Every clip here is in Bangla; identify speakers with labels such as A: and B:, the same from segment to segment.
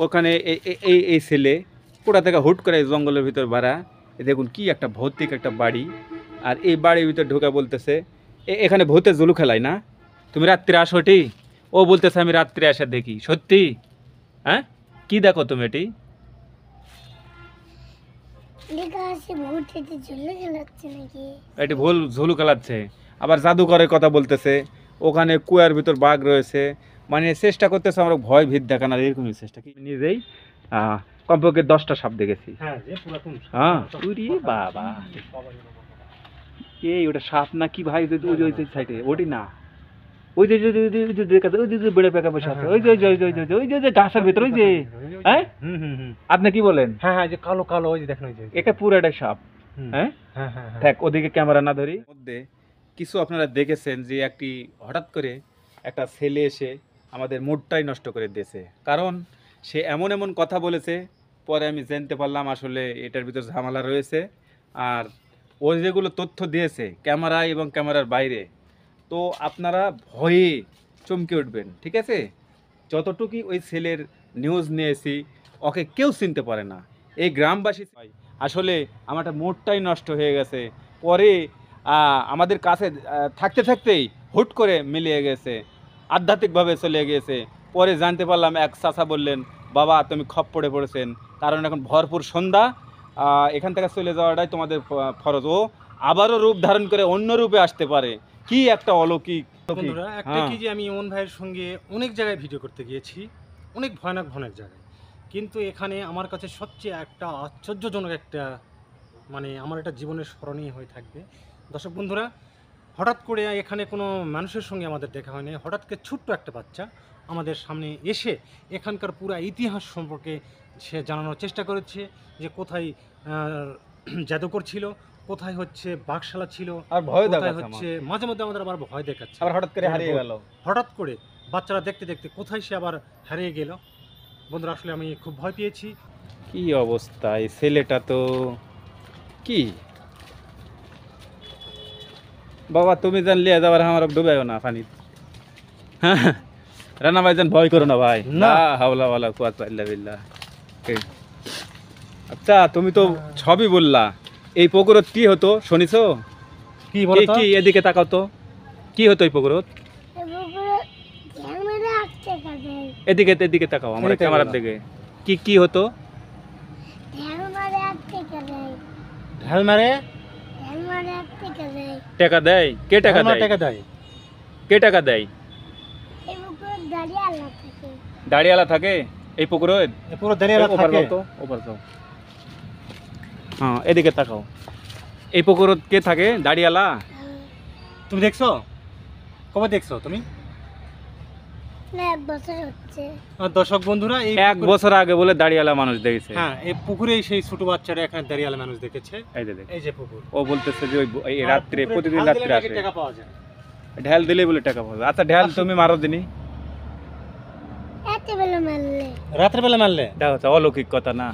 A: ওখানে এই ছেলে কোথা থেকে হুট করে জঙ্গলের ভিতর ভাড়া, দেখুন কি একটা ভৌতিক একটা বাড়ি, আর এই বাড়ির ভিতর ঢোকা বলতেছে এখানে ভূতের জুলু খেলায় না, তুমি রাত্রে আসোটি। ও বলতেছে আমি রাত্রে আসা দেখি, সত্যি? হ্যাঁ, কি দেখো তুমি এটি? এটি ভুল ঝুলু খেলাচ্ছে, আবার জাদুঘরের কথা বলতেছে, ওখানে কুয়ার ভিতর বাঘ রয়েছে, মানে চেষ্টা করতেছে আমরা ভয় ভীত দেখানোর, এরকমই চেষ্টা। কি নিজেই কমপক্ষে 10টা সাপ দেখেছি। হ্যাঁ বাবা, এই ওটা সাপ না কি ভাই? ওই সাইডে ওটি না, ওই যে বেড়ে পেকা বসে আছে, ওই যে গাছের ভিতরে, ওই যে। হ্যাঁ, আপনি কি বলেন?
B: হ্যাঁ হ্যাঁ, যে কালো কালো, ওই যে দেখেন, ওই যে
A: এটা পুরোটাই সাপ। হ্যাঁ
B: হ্যাঁ হ্যাঁ,
A: দেখ ওদিকে ক্যামেরা না ধরি। মধ্যে কিছু আপনারা দেখেছেন যে একটি হঠাৎ করে একটা ছেলে এসে আমাদের মুডটাই নষ্ট করে দিয়েছে, কারণ সে এমন এমন কথা বলেছে, পরে আমি জানতে পারলাম আসলে এটার ভিতর ঝামেলা রয়েছে। আর ও যেগুলো তথ্য দিয়েছে ক্যামেরায় এবং ক্যামেরার বাইরে, তো আপনারা ভয়ে চমকে উঠবেন, ঠিক আছে? যতটুকুই ওই ছেলের নিউজ নিয়েছি, ওকে কেউ চিনতে পারে না এই গ্রামবাসী। আসলে আমার মুডটাই নষ্ট হয়ে গেছে। পরে আমাদের কাছে থাকতে থাকতেই হুট করে মিলিয়ে গেছে, আধ্যাত্মিকভাবে চলে গিয়েছে। পরে জানতে পারলাম, এক চাচা বললেন, বাবা তুমি খপ্পরে পড়েছেন, কারণ এখন ভরপুর সন্ধ্যা, এখান থেকে চলে যাওয়াটাই তোমাদের ফরজ। ও আবারও রূপ ধারণ করে অন্য রূপে আসতে পারে, কি একটা অলৌকিক।
B: বন্ধুরা, একটা কি যে আমি ইমন ভাইয়ের সঙ্গে অনেক জায়গায় ভিডিও করতে গিয়েছি, অনেক ভয়ানক ভয়ানক জায়গায়, কিন্তু এখানে আমার কাছে সবচেয়ে একটা আশ্চর্যজনক একটা, মানে আমার এটা জীবনের স্মরণীয় হয়ে থাকবে। দর্শক বন্ধুরা, হঠাৎ করে এখানে কোনো মানুষের সঙ্গে আমাদের দেখা হয়নি, হঠাৎ করে ছোট্ট একটা বাচ্চা আমাদের সামনে এসে এখানকার পুরো ইতিহাস সম্পর্কে সে জানানোর চেষ্টা করেছে, যে কোথায় জাদুকর ছিল, কোথায় হচ্ছে বাঘশালা ছিল,
A: আর ভয়
B: হচ্ছে মাঝে মধ্যে আমাদের আবার ভয় দেখাচ্ছে,
A: আবার হঠাৎ করে হারিয়ে গেল।
B: হঠাৎ করে বাচ্চারা দেখতে দেখতে কোথায় সে আবার হারিয়ে গেল। বন্ধুরা, আসলে আমি খুব ভয় পেয়েছি।
A: কি অবস্থা, এই ছেলেটা তো কি বাবা, তুমি জানলে যাবার আমার ডুবাইও না পানি। হ্যাঁ রানা ভাই, ভয় করো না ভাই, না হাওলা ওয়ালা কুওয়াতা ইল্লা বিল্লাহ। আচ্ছা, তুমি তো সবই বললা, এই পুকুরত কি হতো শুনিছো?
B: কি বলো তো?
A: কি এদিকে তাকাও তো, কি হতো এই পুকুরত? এদিকে এদিকে তাকাও, আমার ক্যামেরার দিকে। কি কি হতো?
B: ঢাল মারে
A: টাকা দেয়? কে টাকা দেয়? কে টাকা দেয়? দাড়িয়ালা থাকে এই পুকুরে?
B: পুরো দাঁড়িয়ে থাকে।
A: হ্যাঁ, এদিকে তাকাও, এই পুকুরে কে থাকে? দাড়িয়ালা।
B: তুমি দেখছো? কবে দেখছো তুমি? দর্শক বন্ধুরা, এই
A: 1 বছর আগে বলে দাড়িয়ালা মানুষ দেখেছে।
B: হ্যাঁ, এই পুকুরে সেই ছোট বাচ্চারা এখানে দাঁড়িয়ালা মানুষ দেখেছে। এই যে পুকুর,
A: ও বলতেছে যে ওই রাত্রে, প্রতিদিন রাত্রে আসে,
B: টাকা পাওয়া যায়,
A: ঢাল দিলেই বলে টাকা পাওয়া যায়। আচ্ছা, ঢাল তুমি মারো দিনই,
B: রাতের বেলা মারলে
A: দেখো তো, অলৌকিক কথা না?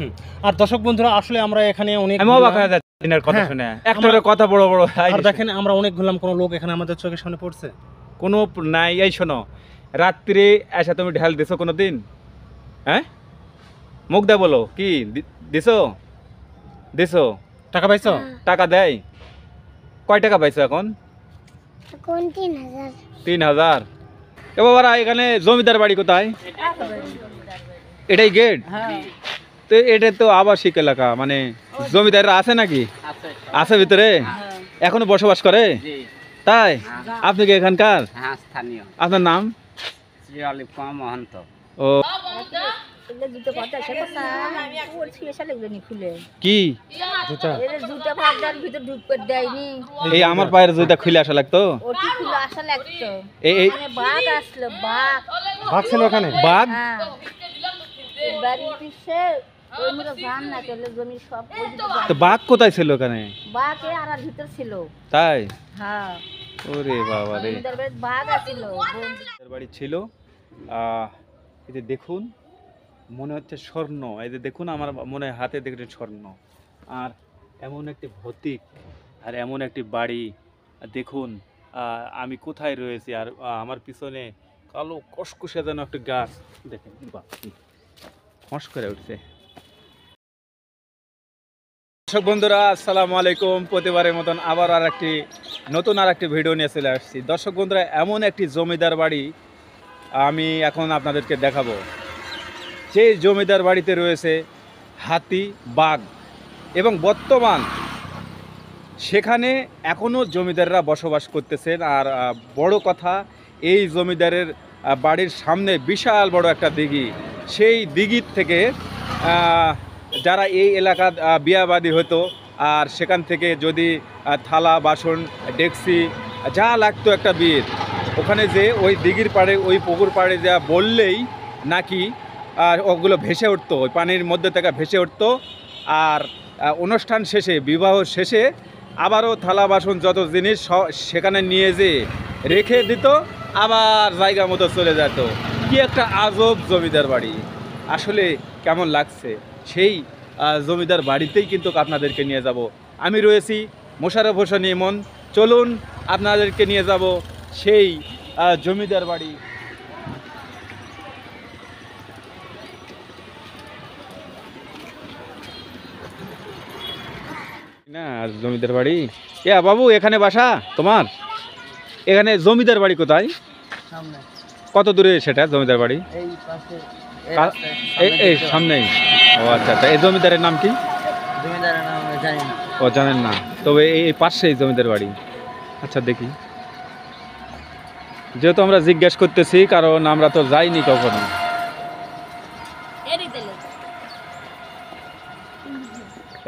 B: আর দর্শক বন্ধুরা, আসলে আমরা এখানে অনেক
A: অবাক হয়ে যাচ্ছি দিনের কথা শুনে, একটা কথা বড় বড়।
B: আর দেখেন, আমরা অনেক ঘুরলাম, কোনো লোক এখানে আমাদের চোখের সামনে পড়ছে
A: কোনো নাই। এই শোনো, রাত্রে এসে তুমি ঢাল দিছো কোনো দিন? হ্যাঁ, মুখ দা বলো, কি দিছো? দিছো?
B: টাকা পাইছো?
A: টাকা দেয়? কয় টাকা পাইছো এখন? 3000। এ বাবারা, এখানে জমিদার বাড়ি কোথায়? এটাই গেট? তো এটা তো আবাসিক এলাকা, মানে জমিদাররা আছে নাকি? আছে ভিতরে? এখনো বসবাস করে? তাই? আপনি কি এখানকার? আপনার নাম? ও, কি এই আমার পায়ের জুতা খুলে আসা লাগতো?
B: বাঘ ছিল ওখানে?
A: বাঘ? তো বাঘ কোথায় ছিল ওখানে? তাই? ওরে বাবা রে, বাড়ি ছিল। এই যে দেখুন, মনে হচ্ছে স্বর্ণ। এই যে দেখুন, আমার মনে হয় হাতে দেখেছেন স্বর্ণ। আর এমন একটি ভৌতিক, আর এমন একটি বাড়ি দেখুন, আমি কোথায় রয়েছি, আর আমার পিছনে কালো কষকষে যেন একটা গাছ দেখেন। ফস করে উঠছে। দর্শক বন্ধুরা আসসালামু আলাইকুম, প্রতিবারের মতন আবার নতুন আর একটি ভিডিও নিয়ে চলে আসছি। দর্শক বন্ধুরা, এমন একটি জমিদার বাড়ি আমি এখন আপনাদেরকে দেখাবো, যে জমিদার বাড়িতে রয়েছে হাতি, বাঘ এবং বর্তমান সেখানে এখনও জমিদাররা বসবাস করতেছেন। আর বড় কথা, এই জমিদারের বাড়ির সামনে বিশাল বড় একটা দিঘি। সেই দিঘির থেকে যারা এই এলাকা বিয়াবাদী হতো, আর সেখান থেকে যদি থালা বাসন ডেকসি যা লাগতো একটা বিয়ের, ওখানে যে ওই দিঘির পাড়ে ওই পুকুর পাড়ে যা বললেই নাকি ওগুলো ভেসে উঠতো, ওই পানির মধ্যে থেকে ভেসে উঠতো। আর অনুষ্ঠান শেষে, বিবাহ শেষে আবারও থালা বাসন যত জিনিস সেখানে নিয়ে যেয়ে রেখে দিত, আবার জায়গা মতো চলে যেত। কি একটা আজব জমিদার বাড়ি! আসলে কেমন লাগছে সেই জমিদার বাড়িতেই কিন্তু আপনাদেরকে নিয়ে যাব। আমি রয়েছি মোশাররফ হোসেন ইমন। চলুন আপনাদেরকে নিয়ে যাব সেই জমিদার বাড়ি। না, জমিদার বাড়ি। বাবু, এখানে বাসা তোমার? এখানে জমিদার বাড়ি কোথায়?
C: সামনে।
A: কত দূরে সেটা জমিদার বাড়ি?
C: এই পাশে,
A: এই সামনেই। ও আচ্ছা আচ্ছা। এই জমিদারের নাম কি?
C: জমিদারের নাম আমি জানি না।
A: ও, জানেন না? তবে এই পাশেই জমিদার বাড়ি। আচ্ছা, দেখি। যেহেতু আমরা জিজ্ঞেস করতেছি, কারণ আমরা তো যাইনি কখনো।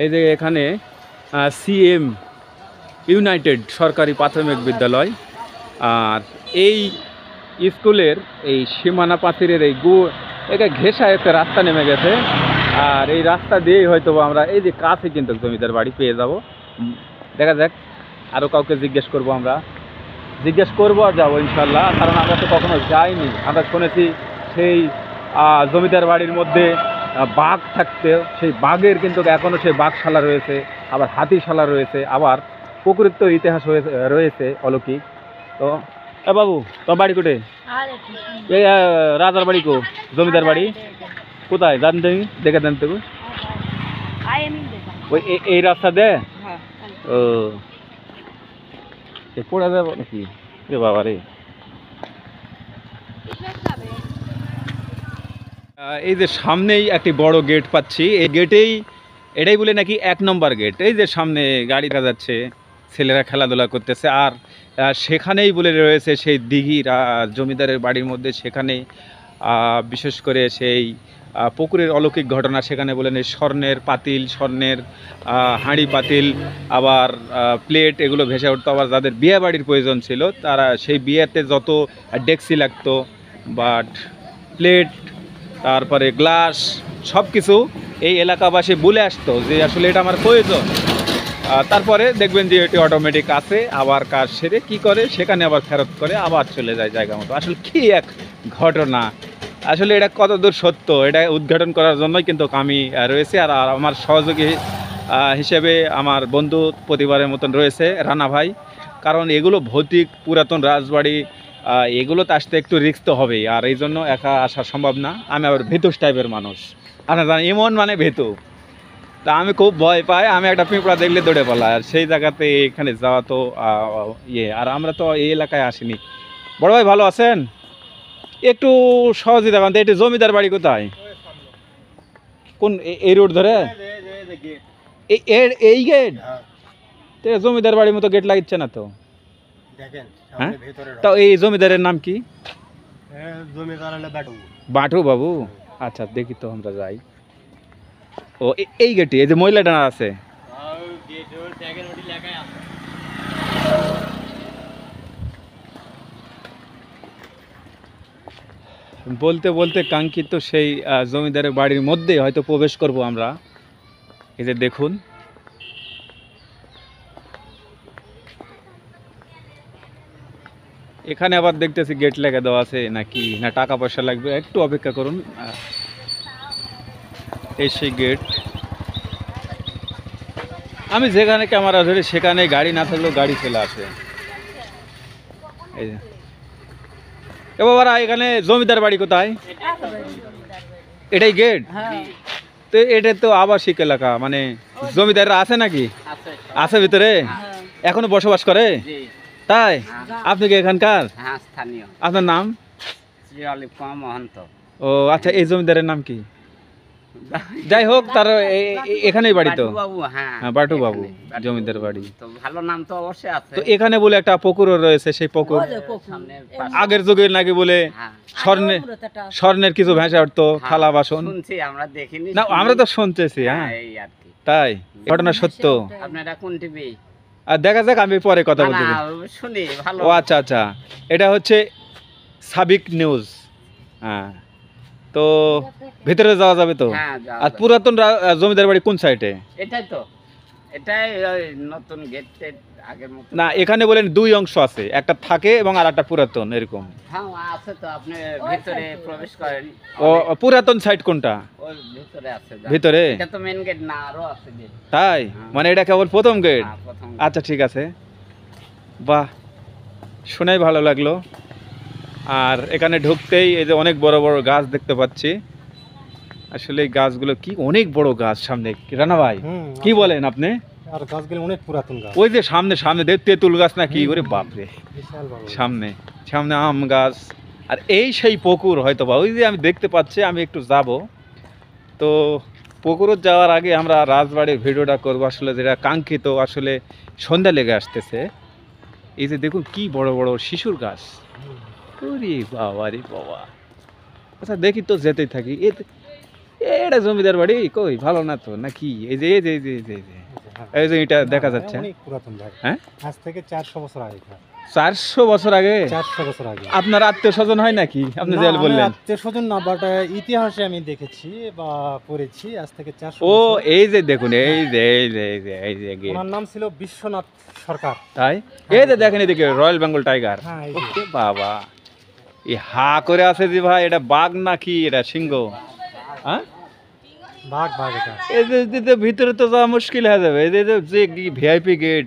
A: এই যে এখানে সিএম ইউনাইটেড সরকারি প্রাথমিক বিদ্যালয়। আর এই স্কুলের এই সীমানা প্রাচীরের এটা ঘেঁষা একটা রাস্তা নেমে গেছে। আর এই রাস্তা দিয়েই হয়তো আমরা এই যে কাছে কিন্তু জমিদার বাড়ি পেয়ে যাব। দেখা যাক, আরও কাউকে জিজ্ঞেস করবো আর যাবো ইনশাল্লাহ। কারণ আমরা তো কখনো যাইনি। আমরা শুনেছি সেই জমিদার বাড়ির মধ্যে বাঘ থাকতে, সেই বাঘের কিন্তু এখনও সেই বাঘশালা রয়েছে, আবার হাতিশালা রয়েছে, আবার পুকুরের তো ইতিহাস রয়েছে অলৌকিক। তো বাবু, তোমার বাড়ি কোটে? এই রাজার বাড়ি কো? জমিদার বাড়ি কোথায় জানতে? দেখে দেন তো। ওই এই রাস্তা দে? ও, পড়ে যাবো নাকি রে বাবা রে? এই যে সামনেই একটি বড় গেট পাচ্ছি। এই গেটেই, এটাই বলে নাকি 1 নম্বর গেট। এই যে সামনে গাড়ি যাচ্ছে, ছেলেরা খেলাধুলা করতেছে। আর সেখানেই বলে রয়েছে সেই দিঘির জমিদারের বাড়ির মধ্যে, সেখানে বিশেষ করে সেই পুকুরের অলৌকিক ঘটনা। সেখানে বলেন এই স্বর্ণের পাতিল, স্বর্ণের হাঁড়ি পাতিল, আবার প্লেট, এগুলো ভেসে উঠতো। আবার যাদের বিয়ে বাড়ির প্রয়োজন ছিল, তারা সেই বিয়েতে যত ডেকসি লাগতো, বাট প্লেট, তারপরে গ্লাস, সব কিছু এই এলাকাবাসী বলে আসতো যে আসলে এটা আমার প্রয়োজন। তারপরে দেখবেন যে এটি অটোমেটিক আছে, আবার কাজ সেরে কি করে সেখানে আবার ফেরত করে, আবার চলে যায় জায়গা মতো। আসলে কি এক ঘটনা! আসলে এটা কতদূর সত্য, এটা উদ্ঘাটন করার জন্যই কিন্তু আমি রয়েছি। আর আমার সহযোগী হিসেবে আমার বন্ধু প্রতিবারের মতন রয়েছে রানা ভাই। কারণ এগুলো ভৌতিক পুরাতন রাজবাড়ি, এগুলোতে আসতে একটু রিস্ক তো হবেই। আর এই জন্য একা আসা সম্ভব না। আমি আবার ভেতুস টাইপের মানুষ, আপনার জানেন, এমন মানে ভেতু। তা আমি খুব ভয় পাই। আমি একটা পিঁপড়া দেখলে দৌড়ে পালাই। আর সেই জায়গাতে এখানে যাওয়া তো আর আমরা তো এই এলাকায় আসিনি। বড় ভাই, ভালো আছেন? একটু সহযোগিতা করেন। এটি জমিদার বাড়ি কোথায়? কোন এই রোড ধরে? এই গেট? জমিদার বাড়ির মতো গেট লাগিচ্ছে না তো? হ্যাঁ, তাও এই জমিদারের নাম কি? বাটু বাবু। আচ্ছা, দেখি তো, আমরা যাই। ও, এই গেটে এই যে মহিলা ডানা আছে। বলতে বলতে কাঙ্ক্ষিত সেই জমিদারের বাড়ির মধ্যে হয়তো প্রবেশ করব আমরা। এই যে দেখুন, এখানে আবার দেখতেছি গেট লেগে দেওয়া আছে নাকি, না টাকা পয়সা লাগবে? একটু অপেক্ষা করুন। এই সেই গেট। আমি যেখানে ক্যামেরা ধরি সেখানে গাড়ি না থাকলেও গাড়ি চলে আসে। এই যে বাবারা, এখানে জমিদার বাড়ি কোথায়? এটাই গেট?
C: হ্যাঁ
A: তো এটা তো আবাসিক এলাকা, মানে জমিদাররা আছে নাকি?
D: আছে
A: আছে ভিতরে?
C: হ্যাঁ
A: এখনো বসবাস করে?
D: জি
A: তাই?
D: হ্যাঁ
A: আপনি কি এখানকার?
D: হ্যাঁ স্থানীয়
A: আপনার নাম?
D: শ্রী অলিভ কুমার মহন্ত
A: ও আচ্ছা, এই জমিদারের নাম কি? যাই হোক, তার এখানেই বাড়ি তো?
D: বাবু হ্যাঁ
A: হ্যাঁ, বাটু বাবু
D: এখানে, বাটু
A: জমিদার
D: বাবু।
A: বাড়ি।
D: তো ভালো নাম তো অবশ্যই আছে
A: তো এখানে বলে একটা পুকুরও রয়েছে, সেই পুকুর
C: ওই যে পুকুর।
D: সামনে
A: আগের যুগের নাকি বলে
D: হ্যাঁ
A: স্বর্ণে স্বর্ণের কিছু ভেসে উঠতো, থালা বাসন।
D: শুনছি আমরা দেখিনি
A: না, আমরা তো শুনতেছি। হ্যাঁ,
D: এই আর কি
A: তাই ঘটনা সত্য?
D: আপনারা কোন টিভি
A: আর দেখা যাক, আমি পরে কথা বলতে
D: না
A: দিই।
D: শুনি ভালো
A: ও আচ্ছা আচ্ছা, এটা হচ্ছে সাবিক নিউজ। হ্যাঁ, তো ভিতরে যাওয়া যাবে তো?
D: হ্যাঁ যাও,
A: আর
D: যাও।
A: পুরাতন জমিদার বাড়ি কোন সাইডে?
D: এটাই তো এটাই ওই নতুন গেট আগের মতো
A: না, এখানে বলেন দুই অংশ আছে, একটা থাকে এবং আর একটা পুরাতন, এরকম।
D: হ্যাঁ আছে তো, আপনি ভিতরে প্রবেশ করেন
A: ও পুরাতন সাইড কোনটা?
D: ওর ভিতরে আছে যাও।
A: ভিতরে?
D: এটা তো মেন গেট না, আরো আছে গেট
A: তাই? মানে এটা কেবল প্রথম গেট?
D: হ্যাঁ প্রথম
A: আচ্ছা ঠিক আছে, বাহ, শুনেই ভালো লাগলো। আর এখানে ঢুকতেই এই যে অনেক বড় বড় গাছ দেখতে পাচ্ছি। আসলে এই গাছগুলো কি অনেক বড় গাছ সামনে, রানা ভাই কি বলেন আপনি?
B: আর গাছগুলো অনেক পুরাতন গাছ,
A: ওই যে সামনে সামনে তেঁতুল গাছ না কি করে, বাপরে,
B: বিশাল বড়।
A: সামনে সামনে আম গাছ। আর এই সেই পুকুর হয়তো বা, ওই যে আমি দেখতে পাচ্ছি, আমি একটু যাব। তো পুকুরে যাওয়ার আগে আমরা রাজবাড়ির ভিডিওটা করবো, আসলে যেটা কাঙ্ক্ষিত, আসলে সন্ধ্যা লেগে আসতেছে। এই যে দেখুন কি বড় বড় শিশুর গাছ, ওরে বাবা রে বাবা। আচ্ছা দেখি তো, যেতেই থাকি। এটা জমিদার বাড়ি কই, ভালো না তো নাকি? এই যে এই যে এই যে এই যে এই যে এই যে এটা দেখা যাচ্ছে।
B: অনেক পুরাতন ভাই,
A: হ্যাঁ,
B: আজ থেকে 400 বছর আগে।
A: 400 বছর আগে?
B: 400 বছর আগে।
A: আপনার আত্মীয় স্বজন হয় নাকি? আপনি যে বললেন
B: আত্মীয় স্বজন না, বাট ইতিহাসে আমি দেখেছি বা পড়েছি, আজ থেকে 400
A: ও
B: বছর।
A: এই যে দেখুন, এই যে এই যে এই যে এই যে গেট।
B: ওনার নাম ছিল বিশ্বনাথ সরকার।
A: তাই? এই যে দেখেন, এদিকে রয়্যাল বেঙ্গল টাইগার।
B: হ্যাঁ, এই যে।
A: ওকে বাবা, এই হা করে আছে যে ভাই, এটা বাঘ নাকি এটা সিংহ? হ্যাঁ,
B: বাঘ বাঘ এটা।
A: এই যে ভিতরে তো যাওয়া মুশকিল হয়ে যাবে। এই যে ভিআইপি গেট,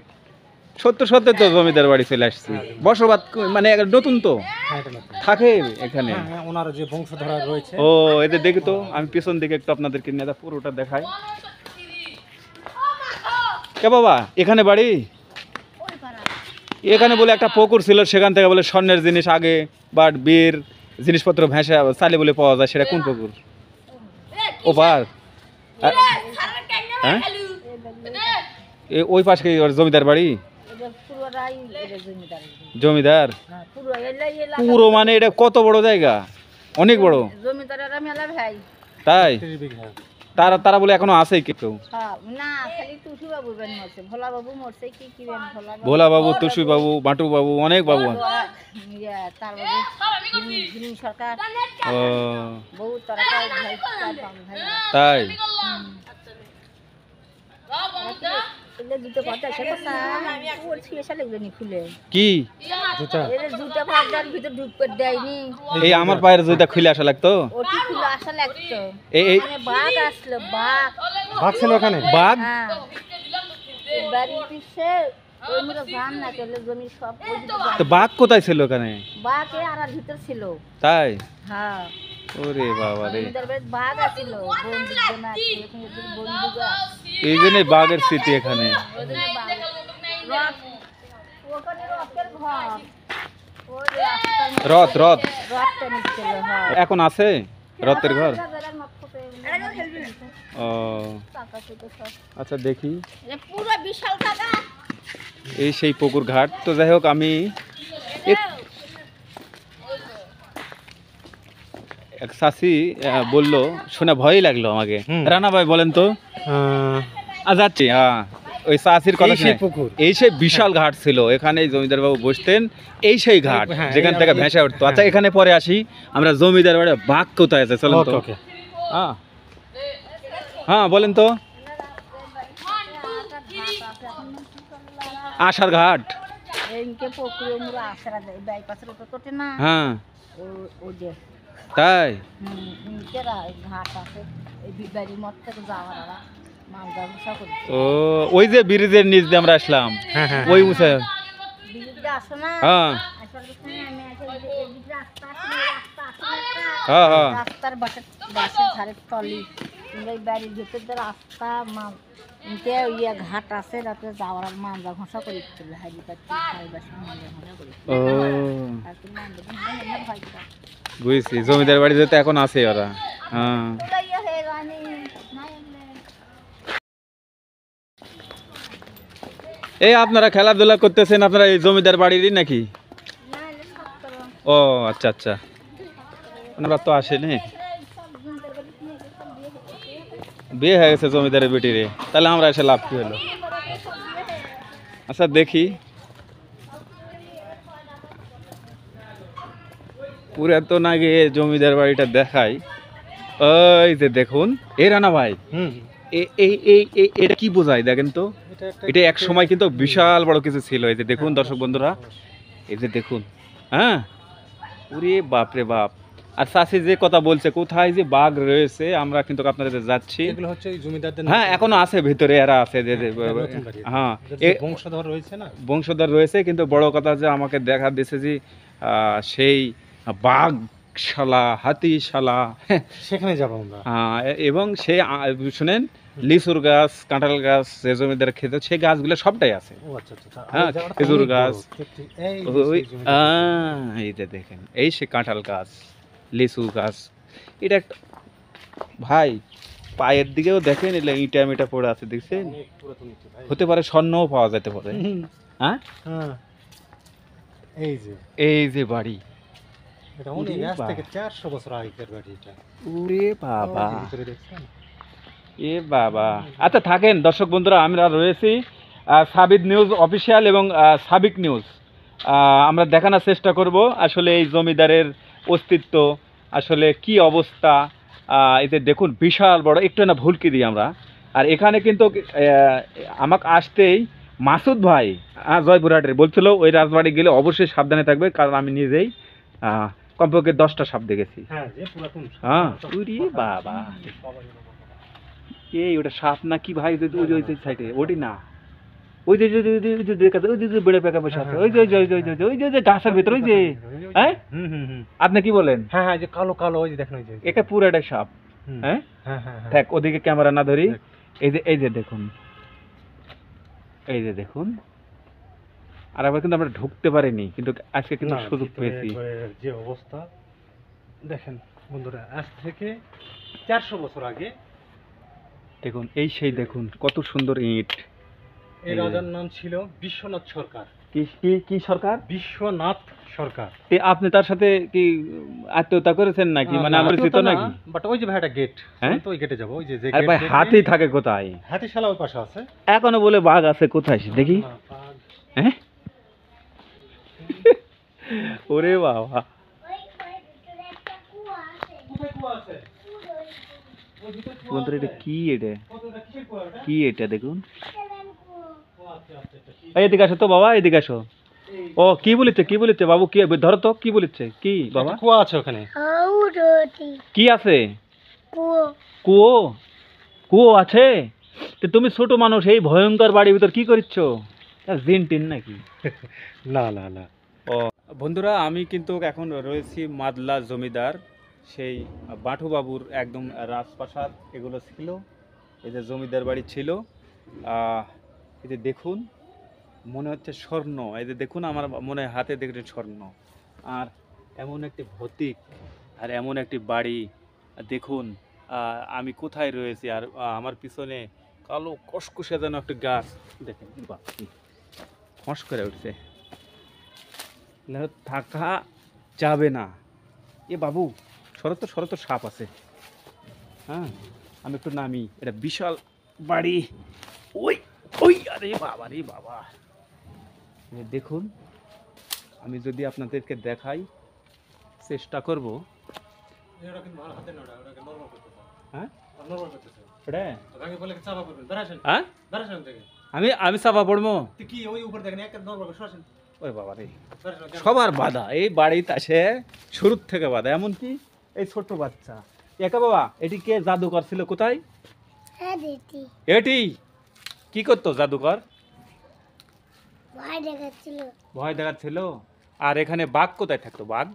A: সত্য সত্য তো জমিদার বাড়ি চলে আসছি। বসবাস মানে নতুন তো
B: হ্যাঁ, এটা নতুন।
A: থাকে এখানে।
B: হ্যাঁ, হ্যাঁ, ওনার যে বংশধরা রয়েছে।
A: ও এদের দেখি তো, আমি পিছন দিকে একটু আপনাদেরকে নিয়ে পুরোটা দেখাই। কে বাবা, এখানে বাড়ি? এখানে বলে একটা পুকুর ছিল, সেখান থেকে বলে স্বর্ণের জিনিস আগে বা বীর জিনিসপত্র ভেসে চালে বলে পাওয়া যায়। সেটা কোন পুকুর? ও পার? হ্যাঁ, ওই পাশে কি ওর জমিদার বাড়ি? জমিদার পুরো, মানে এটা কত বড় জায়গা? অনেক বড়।
E: জমিদারেরা মেলা ভাই।
A: তাই?
B: 30 বিঘা।
A: তারা তারা বলে এখনো আছে কেউ?
E: হ্যাঁ, না খালি টুসু বাবু বেন মরছে, ভোলা বাবু মরছে, কি কি বেন
A: ভোলা বাবু, তুষি বাবু, বাটু বাবু, অনেক বাবু।
E: তার বাবু গ্রিন সরকার,
A: ও
E: বহু তারা ভাই ভাই
A: তাই?
E: এলে দুটো কথা আছে কথা ওর ছিঁড়ে লাগবে নি খুলে,
A: কি
B: জুতা।
E: এলে দুটো পাঁচটার ভিতর ঢুক করে দেয়নি,
A: এই আমার পায়ের জুতা খুলে আসা লাগতো?
E: ওটি খুলে আসা লাগতো।
A: এই
E: মানে বাঘ আসলো, বাঘ।
B: বাঘ ছিল ওখানে?
A: বাঘ?
E: হ্যাঁ, বাড়ি পিছে ওই মুড়ে ধান না করলে জমি সব ওই দিকে যাবে।
A: তো বাঘ কোথায় ছিল ওখানে?
E: বাঘ এ আর ভিতর ছিল।
A: তাই?
E: হ্যাঁ,
A: ওরে বাবা রে,
E: জমিদার বাড়িতে বাঘ আছিল, বন্দুক বোনা আছে, এখানে বন্দুক আছে।
A: এই জন্যই বাঘের স্মৃতি এখানে।
E: ওখানে বাঘ। রথ, ওখানে রথের ঘর। ওই রাস্তার মধ্যে
A: রথ রথ
E: রথটা নিচ্ছিল, হ্যাঁ।
A: এখন আছে রথের ঘর? ও
E: টাকা থেকে সব।
A: আচ্ছা দেখি,
E: এ পুরো বিশাল টাকা।
A: এই সেই পুকুর ঘাট। তো যাই হোক, আমি এক চাষি বললো, শুনে ভয়ই লাগলো আমাকে। রানা ভাই বলেন তো। যাচ্ছি, হ্যাঁ, ওই চাষির কথা
B: এই সেই
A: শুনে।
B: পুকুর।
A: এই সেই বিশাল ঘাট ছিল, এখানে জমিদার বাবু বসতেন। এই সেই ঘাট
B: হ্যাঁ,
A: যেখান থেকে ভেসে উঠতো। আচ্ছা এখানে পরে আসি আমরা, জমিদার বাড়ি বাঘ কোথায় আছে চলেন তো।
B: ওকে।
A: হ্যাঁ হ্যাঁ বলেন তো। আশার ঘাট?
E: এইকে পুকুরে মুড়া আছরা যায়, বাইপাসের উপর তোটে না।
A: হ্যাঁ
E: ও ও দে।
A: তাই?
E: ইনকে ঘাট আছে, এই বাড়ির মত থেকে যাওয়ার আর মালদা মুসা করে।
A: ও ওই যে ব্রিজের নিচ দিয়ে আমরা আসলাম,
B: হ্যাঁ, হ্যাঁ।
A: ওই মুছে।
E: বিজুলিটা আসে না।
A: হ্যাঁ
E: আসলে আমি আছে এই যে রাস্তা আছে, রাস্তা
A: হ্যাঁ হ্যাঁ
E: রাস্তার বাসের ধারে তলি এই বাড়ির ভিতর দিয়ে রাস্তা ইয়ে ঘাট আছে রাতে যাওয়ার আর মাঞ্জা ঘষা করে দিচ্ছিল হাইলিপাতি বাসের মাঞ্জা ঘষা করে
A: ও
E: আর কি মাঞ্জা ঘষা ভয় করে
A: বুঝছি জমিদার বাড়িতে তো এখন আছে ওরা হ্যাঁ
E: ইয়ে হয়ে যায়নি নাই এমনি।
A: এই আপনারা খেলাধুলা করতেছেন আপনারা এই জমিদার বাড়িরই নাকি
E: না এলে সত্তর
A: ও আচ্ছা আচ্ছা ওনারা তো আসেনি
E: সব জমিদার বাড়ি নিয়ে গেছে, সব বিয়ে হয়েছে।
A: বিয়ে হয়ে গেছে জমিদারের বেটিরে তাহলে আমরা এসে লাভ কি হলো আচ্ছা দেখি পুরাতন আগে জমিদার বাড়িটা দেখাই ওই যে দেখুন এই রানা ভাই এটা কি বোঝায় দেখেন তো এটা এক সময় কিন্তু বিশাল বড় কিছু ছিল এই যে দেখুন দর্শক বন্ধুরা এই যে দেখুন হ্যাঁ ওরে বাপ রে বাপ আর চাষি যে কথা বলছে কোথায় যে বাঘ রয়েছে আমরা কিন্তু আপনাদের যাচ্ছি
B: এগুলো হচ্ছে ওই জমিদারদের
A: হ্যাঁ এখনো আছে ভিতরে এরা আছে যে
B: নতুন বাড়ি।
A: হ্যাঁ
B: যে বংশধর রয়েছে না
A: বংশধর রয়েছে কিন্তু বড় কথা যে আমাকে দেখা দিয়েছে যে সেই বাঘ শালা হাতি শালা
B: সেখানে যাবো আমরা।
A: এবং সেই শুনেন লিচুর গাছ কাঁঠাল গাছ যে জমিদার খেতে সেই গাছগুলো সবটাই আছে
B: ও আচ্ছা আচ্ছা
A: হ্যাঁ,
B: এই জায়গাটা
A: খেজুর
B: অনেক বড়।
A: গাছ।
B: এই
A: ওই
B: সেই জমিদার।
A: এই যে দেখেন এই সে কাঁঠাল গাছ লিচু গাছ এটা একটা ভাই পায়ের দিকেও দেখেন এলে ইটা মিটা পড়ে আছে দেখছেন
B: অনেক পুরাতন ইট ভাই।
A: হতে পারে স্বর্ণও পাওয়া যেতে পারে হ্যাঁ
B: হ্যাঁ এই যে
A: এই যে বাড়ি
B: এটা অনেক
A: ওরে
B: আজ
A: বাবা।
B: থেকে 400 বছর আগেকার বাড়ি এটা।
A: ওরে বাবা
B: ওই যে ভিতরে দেখছেন?
A: এ বাবা আচ্ছা থাকেন দর্শক বন্ধুরা আমরা রয়েছি সাবিদ নিউজ অফিসিয়াল এবং সাবিক নিউজ আমরা দেখানোর চেষ্টা করব আসলে এই জমিদারের অস্তিত্ব আসলে কি অবস্থা এতে দেখুন বিশাল বড় একটু না ভুলকি দিই আমরা আর এখানে কিন্তু আমাকে আসতেই মাসুদ ভাই জয়পুরহাটের বলছিল ওই রাজবাড়ি গেলে অবশ্যই সাবধানে থাকবে কারণ আমি নিজেই কমপক্ষে 10টা সাপ দেখেছি
B: হ্যাঁ যে পুরাতন
A: হ্যাঁ ওরে বাবা এই ওটা সাপ না কি ভাই ওই যে ওই যে সাইডে ওটি না ওই যে ওই যে বেড়ে পেকা বসে আছে ওই যে ওই যে ওই যে ওই যে ওই যে গাছের ভিতরে ওই যে হ্যাঁ
B: হুম
A: আপনি কি বলেন
B: হ্যাঁ হ্যাঁ যে কালো কালো ওই যে দেখেন ওই যে
A: এটা পুরাটা সাপ
B: হুম।
A: হ্যাঁ
B: হ্যাঁ হ্যাঁ হ্যাঁ।
A: দেখ ওদিকে ক্যামেরা না ধরি
B: দেখ।
A: এই যে দেখুন এই যে দেখুন আর আবার কিন্তু আমরা ঢুকতে পারিনি কিন্তু আজকে কিন্তু
B: না,
A: সুযোগ
B: ভিতরে
A: পেয়েছি
B: একবারে যে অবস্থা দেখেন বন্ধুরা আজ থেকে 400 বছর আগে
A: দেখুন এই সেই দেখুন কত সুন্দর ইট
B: এই রাজার নাম ছিল বিশ্বনাথ সরকার।
A: কি কি কি সরকার
B: বিশ্বনাথ সরকার।
A: আপনি তার সাথে কি আত্মীয়তা করেছেন নাকি মানে পরিচিত নাকি
B: বাট ওই যে ভাই একটা গেট
A: হ্যাঁ?
B: তো ওই গেটে যাব ওই যে যে
A: আর ভাই
B: gate
A: হাতি থাকে কোথায়
B: হাতিশালা ওই পাশে আছে
A: এখনো বলে বাঘ আছে কোথায় দেখি
B: না, বাঘ।
A: হ্যাঁ ওরে বাবা
B: কোথায় কুয়া আছে ওই ভিতরে কুয়া
A: বন্ধুরা এটা
B: আছে?
A: কি এটা
B: কতটা কিসের কুয়া এটা?
A: কি এটা দেখুন
B: ও আচ্ছা আচ্ছা আচ্ছা, ঠিক।
A: এই এদিকে আসো তো বাবা এদিকে আসো ও কি বলেছে বাবু কি ধরো তো কি বলেছে কি বাবা
B: একটা কুয়া আছে ওখানে
A: কি আছে কুয়ো কুয়ো আছে তো তুমি ছোট মানুষ এই ভয়ঙ্কর বাড়ির ভিতর কি করছ জিন টিন নাকি
B: না না না
A: ও বন্ধুরা আমি কিন্তু এখন রয়েছি মাদলা জমিদার সেই বাটু বাবুর একদম রাজপ্রাসাদ এগুলো ছিল এই যে জমিদার বাড়ি ছিল এই যে দেখুন মনে হচ্ছে স্বর্ণ এই যে দেখুন আমার মনে হয় হাতে দেখছেন স্বর্ণ আর এমন একটি ভৌতিক আর এমন একটি বাড়ি দেখুন আমি কোথায় রয়েছি আর আমার পিছনে কালো কসকসে যেন একটা গাছ দেখেন ফস করে উঠছে থাকা যাবে না এ বাবু শরত সাপ আছে হ্যাঁ আমি একটু নামি এটা বিশাল বাড়ি ওই ওই আরে বাবা রে বাবা দেখুন আমি যদি আপনাদেরকে দেখাই চেষ্টা করব
B: এটা কিন্তু ভালো হাতে না ওটাকে নরমাল করতেছে
A: হ্যাঁ
B: নরমাল করতেছে
A: এটা
B: আগে বলে চাপা করবেন বেরাসেন
A: হ্যাঁ
B: বেরাসেন থেকে
A: আমি চাপা পড়বো
B: তো কি ওই উপর দেখেন একটা নরমাল করে সরাসেন
A: ওই বাবা রে
B: বেরাসেন
A: সবার বাধা এই বাড়িতে আসে শুরুর থেকে বাধা এমনকি এই ছোট্ট বাচ্চা একা বাবা এটি কে জাদুকর ছিল কোথায় এটি কি করতো জাদুকর ভয় দেখাচ্ছিল আর এখানে বাঘ কোথায় থাকতো বাঘ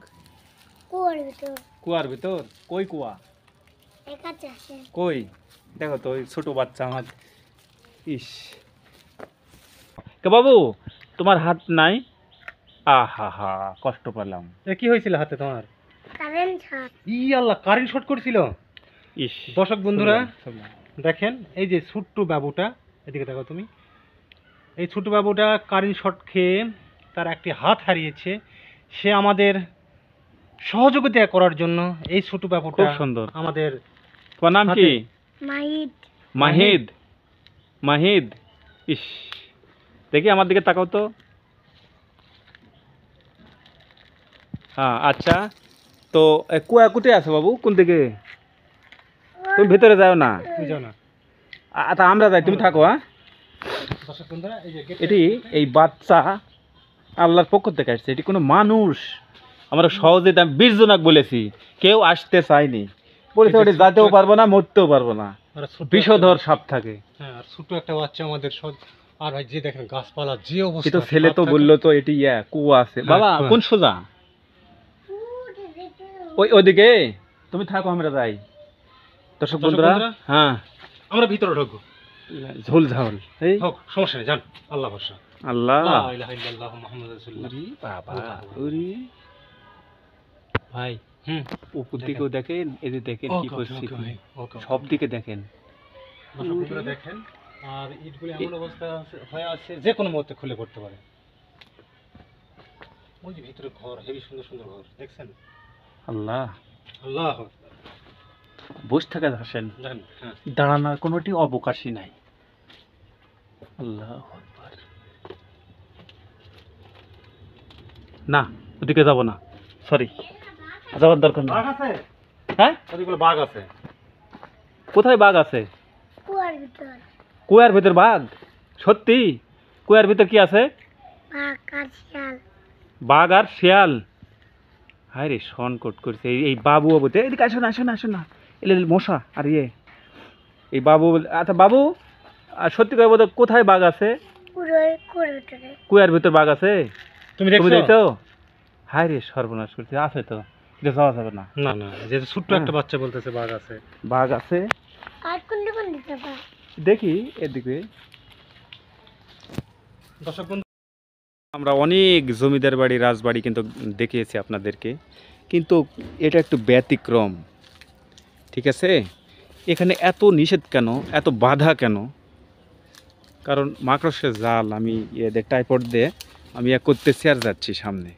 A: কুয়ার ভিতর? কই কুয়া? কই দেখো তো ওই ছোট বাচ্চা আমার। ইস কে বাবু, তোমার হাত নাই? আহা হা, কষ্ট পেলাম।
B: এ কি হয়েছিল হাতে তোমার? ই আল্লাহ, কারেন্ট শর্ট করছিল।
A: ইস
B: দর্শক বন্ধুরা
A: শুনলাম।
B: দেখেন, এই যে ছোট্ট বাবুটা, এদিকে দেখো তুমি, এই ছোট বাবুটা কারেন্ট শর্ট খেয়ে তার একটি হাত হারিয়েছে। সে আমাদের সহযোগিতা করার জন্য এই ছোট বাবুটা
A: খুব সুন্দর।
B: আমাদের
A: তোমার নাম কি?
E: মাহিদ।
A: মাহিদ। মাহিদ, ইস দেখি আমার দিকে তাকাও তো। হ্যাঁ আচ্ছা, তো কুয়া কুটে আছে বাবু, কোন দিকে? তুমি ভিতরে যাও না।
B: তুমি যাও না।
A: আচ্ছা আমরা যাই, তুমি থাকো। হ্যাঁ,
B: দর্শক বন্ধুরা এই যে
A: এটি এই বাচ্চা আল্লাহর পক্ষ থেকে আসছে, এটি কোনো মানুষ আমরা সহজে, আমি 20 জনক বলেছি, কেউ আসতে চায়নি, বলেছে ওটি যেতেও পারবো না, মরতেও পারবো না, বিষধর সাপ থাকে।
B: হ্যাঁ, আর ছোট একটা বাচ্চা আমাদের আর ভাই যে দেখেন গাছপালা যে অবস্থা,
A: কিন্তু ছেলে তো বললো তো এটি কুয়া আছে। বাবা
B: কুয়া।
A: কোন সোজা? ওইদিকে তুমি থাকো, আমরা যাই। দর্শক বন্ধুরা, হ্যাঁ
B: আমরা ভিতরে ঢুকবো।
A: ঝোল ঝাল এই
B: হোক, সমস্যা নেই, যান, আল্লাহ ভরসা।
A: আল্লাহ।
B: লা ইলাহা ইল্লাল্লাহু মুহাম্মাদুর রাসূলুল্লাহ।
A: ওরে বাবা, ওরে ভাই, উপর দিকেও দেখেন, এদিকে দেখেন কি পরিস্থিতি, সব দিকে দেখেন।
B: দর্শক বন্ধুরা দেখেন, আর ইটগুলো এমন অবস্থা হয়ে আছে যে কোনো মুহূর্তে খুলে পড়তে পারে। ওই যে ভিতরে ঘর, হেবি সুন্দর সুন্দর ঘর, দেখছেন?
A: আল্লাহ,
B: আল্লাহ
A: বসে থাকা আসেন,
B: জান। হ্যাঁ,
A: দাঁড়ানোর কোনোটি অবকাশই নাই। আল্লাহ আকবার। না ওদিকে যাব না, সরি, যাওয়ার দরকার নেই।
B: বাঘ আছে?
A: হ্যাঁ,
B: ওদিকে বাঘ আছে।
A: কোথায় বাঘ আছে?
E: কুয়ার ভিতর
A: কুয়ার ভিতর বাঘ? সত্যি? কুয়ার ভিতর কি আছে?
E: বাঘ আর শিয়াল।
A: বাঘ আর শিয়াল? হায় রে, সংকট করছে এই বাবু বাবুতে। এদিকে আসো না, আসো না, আসো না, এলে মশা আর এই বাবু। আচ্ছা বাবু, আর সত্যি করে বলতো কোথায় বাঘ আছে? কুয়ার ভিতর বাঘ আছে?
B: তুমি
A: তুমি
B: দেখছো?
A: দেখছো? হায় রে, সর্বনাশ করছে। আছে তো, এটা যাওয়া যাবে না।
B: না না, যে ছোট্ট একটা বাচ্চা বলতেছে বাঘ আছে।
A: বাঘ আছে,
E: আর কোন দিকে বাঘ?
A: দেখি এদিকে।
B: দর্শক বন্ধু,
A: আমরা অনেক জমিদার বাড়ি, রাজবাড়ি কিন্তু দেখিয়েছি আপনাদেরকে, কিন্তু এটা একটু ব্যতিক্রম। ঠিক আছে, এখানে এত নিষেধ কেন, এত বাধা কেন? কারণ মাকড়সের জাল আমি টাইপড দিয়ে আমি করতেছি আর যাচ্ছি সামনে,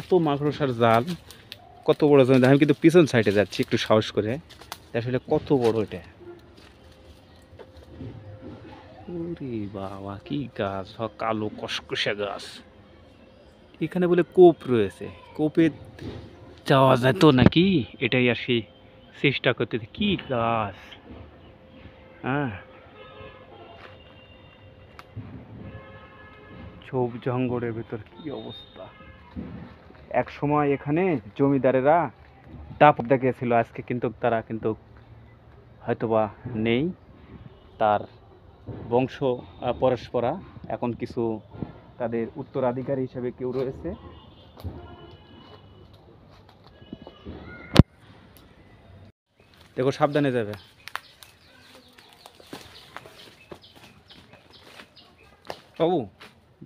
A: এত মাকড়সার জাল, কত বড় জমি। আমি কিন্তু পিছন সাইডে যাচ্ছি একটু সাহস করে, আসলে কত বড় এটা। ওরে বাবা, কি গাছ, কালো কসকসে গাছ। এখানে বলে কোপ রয়েছে, কোপে যাওয়া যেত নাকি, এটাই আসি চেষ্টা করতে। কি গাছ, হ্যাঁ, ঝোপ জঙ্গলের ভেতর কি অবস্থা। এক সময় এখানে জমিদারেরা দাপট দেখিয়েছিল, আজকে কিন্তু তারা কিন্তু হয়তোবা নেই, তার বংশ পরস্পরা এখন কিছু তাদের উত্তরাধিকারী হিসেবে কেউ রয়েছে। দেখো সাবধানে যাবে। বাবু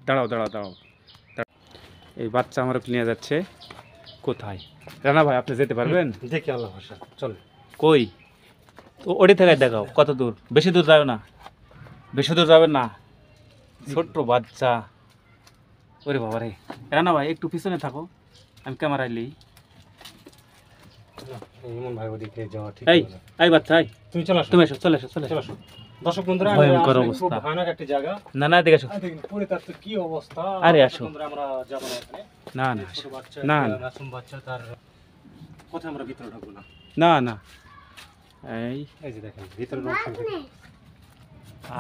A: দাঁড়াও দাঁড়াও দাঁড়াও, এই বাচ্চা আমার নিয়ে যাচ্ছে। কোথায়? রানা ভাই, আপনি যেতে পারবেন?
B: দেখি, আল্লাহ ভরসা, চল।
A: কই? তো ওটি থেকে দেখাও কত দূর। বেশি দূর যাবে না, বেশি দূর যাবেন না, ছোট্ট বাচ্চা। ওরে বাবা রে, রানা ভাই একটু পিছনে থাকো, আমি ক্যামেরায় নিই।
B: ইমন ভাই ওদিকে যাওয়া ঠিক
A: এই
B: হবে না।
A: এই বাচ্চা, এই
B: তুমি চলে আসো,
A: তুমি এসো, চলে এসো, চলে
B: চলে
A: এসো।
B: আসো। দর্শক বন্ধুরা,
A: ভয়ঙ্কর
B: খুব
A: অবস্থা।
B: ভয়ানক একটা জায়গা।
A: না না, দেখে এসো।
B: দেখুন পুরো তার কি অবস্থা।
A: আরে
B: দর্শক
A: আসো।
B: বন্ধুরা, আমরা যাবো না এখানে।
A: না না,
B: ছোট বাচ্চা,
A: না
B: একটা
A: না।
B: মাসুম বাচ্চা, তার কোথায় আমরা ভিতরে ঢুকবো না।
A: না না,
B: এই যে দেখেন ভিতরে অবস্থা,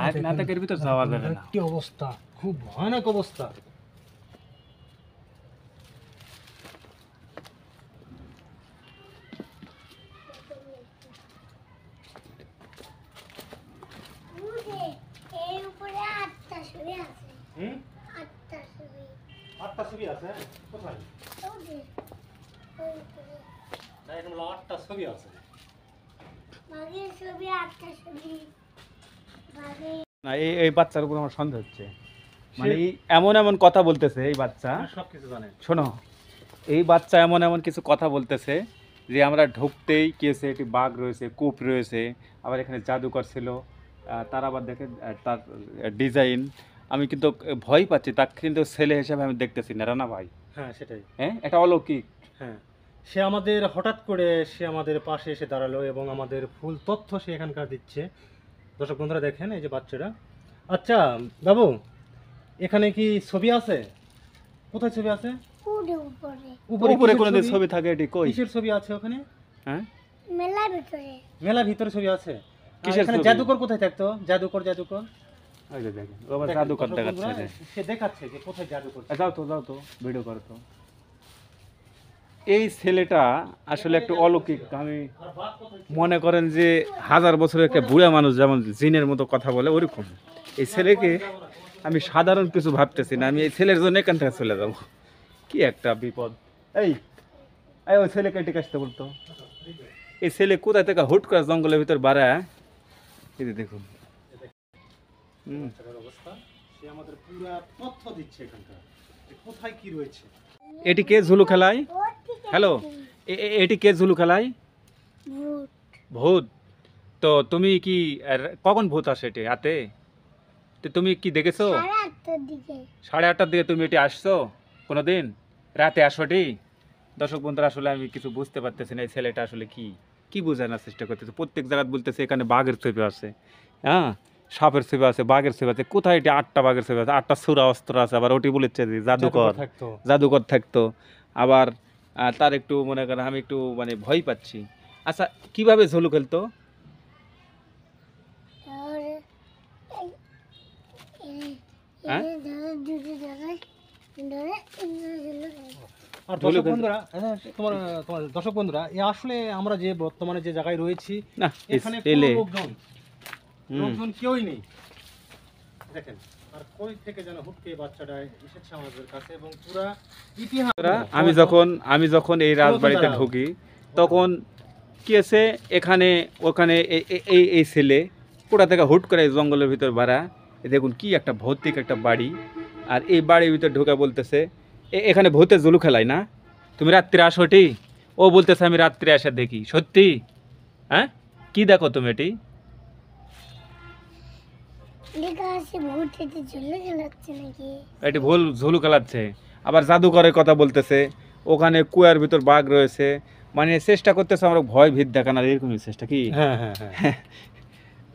A: আর নাটকের ভিতর যাওয়া যাবে না।
B: কি অবস্থা, খুব ভয়ানক অবস্থা।
E: এর উপরে 8টা ছবি আছে।
B: হুম,
E: 8টা ছবি।
B: 8টা ছবি আছে কোথায়?
E: ওই যে, ওই উপরে।
B: এরকম 8টা ছবি আছে।
A: না এই বাচ্চার উপর আমার সন্দেহ হচ্ছে, মানে এমন এমন কথা বলতেছে এই বাচ্চা,
B: সবকিছু জানে।
A: শোনো, এই বাচ্চা এমন এমন কিছু কথা বলতেছে যে আমরা ঢুকতেই কি হয়েছে, একটি বাঘ রয়েছে, কূপ রয়েছে, আবার এখানে জাদুকর ছিল, তার আবার দেখে তার ডিজাইন, আমি কিন্তু ভয় পাচ্ছি, তাকে কিন্তু ছেলে হিসেবে আমি দেখতেছি না রানা ভাই।
B: হ্যাঁ সেটাই।
A: হ্যাঁ, এটা অলৌকিক।
B: হ্যাঁ, সে আমাদের হঠাৎ করে সে আমাদের পাশে এসে দাঁড়ালো এবং আমাদের ফুল তথ্য সে এখানকার দিচ্ছে। দর্শক বন্ধুরা দেখেন এই যে বাচ্চারা। আচ্ছা বাবু, এখানে কি ছবি আছে? কোথায় ছবি আছে?
A: উপরে
B: কিসের
A: কোনোদিন ছবি থাকে, এটি কই?
B: কিসের ছবি আছে ওখানে?
A: হ্যাঁ,
B: মেলার ভিতরে ছবি আছে।
A: কিসের
B: এখানে
A: ছবি?
B: জাদুকর কোথায় থাকতো? জাদুকর
A: ওই যে দেখেন, ও আবার
B: দেখেন,
A: জাদুকর
B: দর্শক
A: দেখাচ্ছে
B: বন্ধুরা,
A: যে।
B: সে দেখাচ্ছে যে কোথায় জাদুকর।
A: যাও তো ভিডিও করো তো। এই ছেলেটা আসলে একটু অলৌকিক। আমি মনে করেন যে 1000 বছরের একটা বুড়া মানুষ যেমন জিনের মতো কথা বলে ওরকম, এই ছেলেকে আমি সাধারণ কিছু ভাবতেছি না, আমি এই ছেলের জন্য এখান থেকে চলে যাবো। কি একটা বিপদ। এই ওই ছেলেকে এটিকে আসতে বলতো। এই ছেলে কোথায় থেকে হুট করে জঙ্গলের ভিতর বাড়ায়, এই যে দেখুন।
B: বাচ্চাটার অবস্থা, সে আমাদের পুরো তথ্য দিচ্ছে এখানকার যে কোথায় কি রয়েছে।
A: এটি কে ঝুলু খেলায়? হ্যালো, এটি কে ঝুলু খেলায়? ভূত। তো তুমি কি কখন ভূত আসে এটি হাতে? তো তুমি কি দেখেছো? 8:30টার দিকে তুমি এটি আসছো কোনোদিন? রাতে আসো এটি? দর্শক বন্ধুরা, আসলে আমি কিছু বুঝতে পারতেছি না এই ছেলেটা আসলে কি বোঝানোর চেষ্টা করতেছে। প্রত্যেক জায়গায় বলতেছে এখানে বাঘের ছবি আছে, হ্যাঁ, সাপের ছবি আছে, বাঘের ছবি আছে। কোথায় এটি 8টা বাঘের ছবি আছে, 8টা ছুরা অস্ত্র আছে, আবার ওটি বলেছে যে জাদুকর থাকতো। আবার তার একটু মনে করেন আমি একটু মানে ভয় পাচ্ছি। আচ্ছা, কিভাবে ঝুলু খেলতো? হ্যাঁ,
B: আর দর্শক বন্ধুরা, তোমার দর্শক বন্ধুরা, আসলে আমরা যে বর্তমানে যে জায়গায় রয়েছি
A: না
B: এখানে
A: ছেলে
B: লোকজন কেউই নেই। দেখেন, আর কই থেকে যেন হুট করে বাচ্চাটা এসেছে আমাদের কাছে এবং পুরা ইতিহাস।
A: আমি যখন এই রাজবাড়িতে ঢুকি তখন কি আছে, এখানে ওখানে এই ছেলে কোথা থেকে হুট করে জঙ্গলের ভিতর বাড়া, দেখুন কি একটা ভৌতিক একটা বাড়ি, আর এই বাড়ির ভিতর ঢোকা বলতেছে এখানে ভূতের জুলু খেলাই না, তুমি রাত্রে আসো এটি? ও বলতেছে আমি রাত্রে এসে দেখি। সত্যি? হ্যাঁ, কি দেখো তুমি এটি? এটি ভুল ঝুলু খেলাচ্ছে। আবার জাদুকরের কথা বলতেছে, ওখানে কুয়ার ভিতর বাঘ রয়েছে, মানে চেষ্টা করতেছে আমরা ভয় ভীত দেখানোর, এরকমই চেষ্টা কি?
B: হ্যাঁ হ্যাঁ হ্যাঁ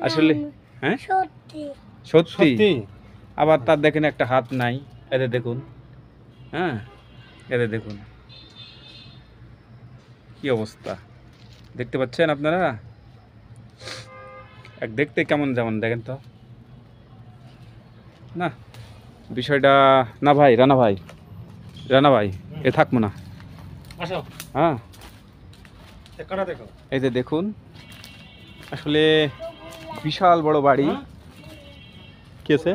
A: আসলে হ্যাঁ সত্যি। আবার তার দেখেন একটা হাত নাই, এদের দেখুন, হ্যাঁ এদের দেখুন কি অবস্থা, দেখতে পাচ্ছেন আপনারা? এক দেখতে কেমন যেমন দেখেন তো না বিষয়টা। না ভাই, রানা ভাই এ থাকবো না।
B: আসো,
A: হ্যাঁ,
B: কাটা দেখো।
A: এই যে দেখুন, আসলে বিশাল বড় বাড়ি। কি আছে,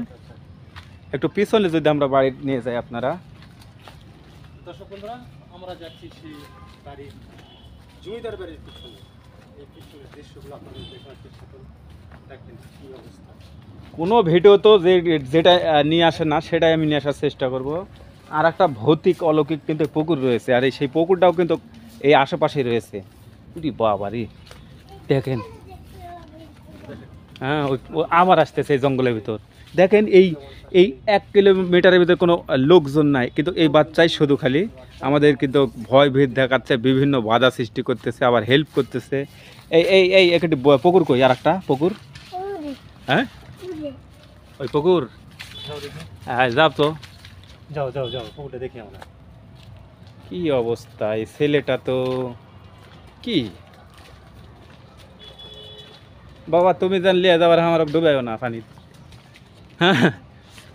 A: একটু পিছনে যদি আমরা বাড়ি নিয়ে যাই আপনারা।
B: দর্শক বন্ধুরা, আমরা যাচ্ছি সেই বাড়ির, জমিদার বাড়ির পিছনে। এই পিছনের দৃশ্যগুলো আপনাদের দেখার চেষ্টা করুন। দেখেন কি অবস্থা।
A: কোনো ভিডিও তো যেটা নিয়ে আসে না সেটাই আমি নিয়ে আসার চেষ্টা করব। আর একটা ভৌতিক অলৌকিক কিন্তু পুকুর রয়েছে, আর সেই পুকুরটাও কিন্তু এই আশেপাশেই রয়েছে। বাবারি দেখেন, হ্যাঁ ও আবার আসতেছে এই জঙ্গলের ভিতর। দেখেন এই 1 কিলোমিটারের ভিতরে কোনো লোকজন নাই, কিন্তু এই বাচ্চাই শুধু খালি আমাদের কিন্তু ভয় ভীত দেখাচ্ছে, বিভিন্ন বাধা সৃষ্টি করতেছে, আবার হেল্প করতেছে। এই একটি পুকুর কই, আর একটা পুকুর, হ্যাঁ ওই পুকুর, হ্যাঁ যাও তো,
B: যাও পুকুরটা দেখি আমরা।
A: কি অবস্থা, এই ছেলেটা তো কি বাবা, তুমি জান লিয়া যাবার আমার ডুবাইও না পানি। হ্যাঁ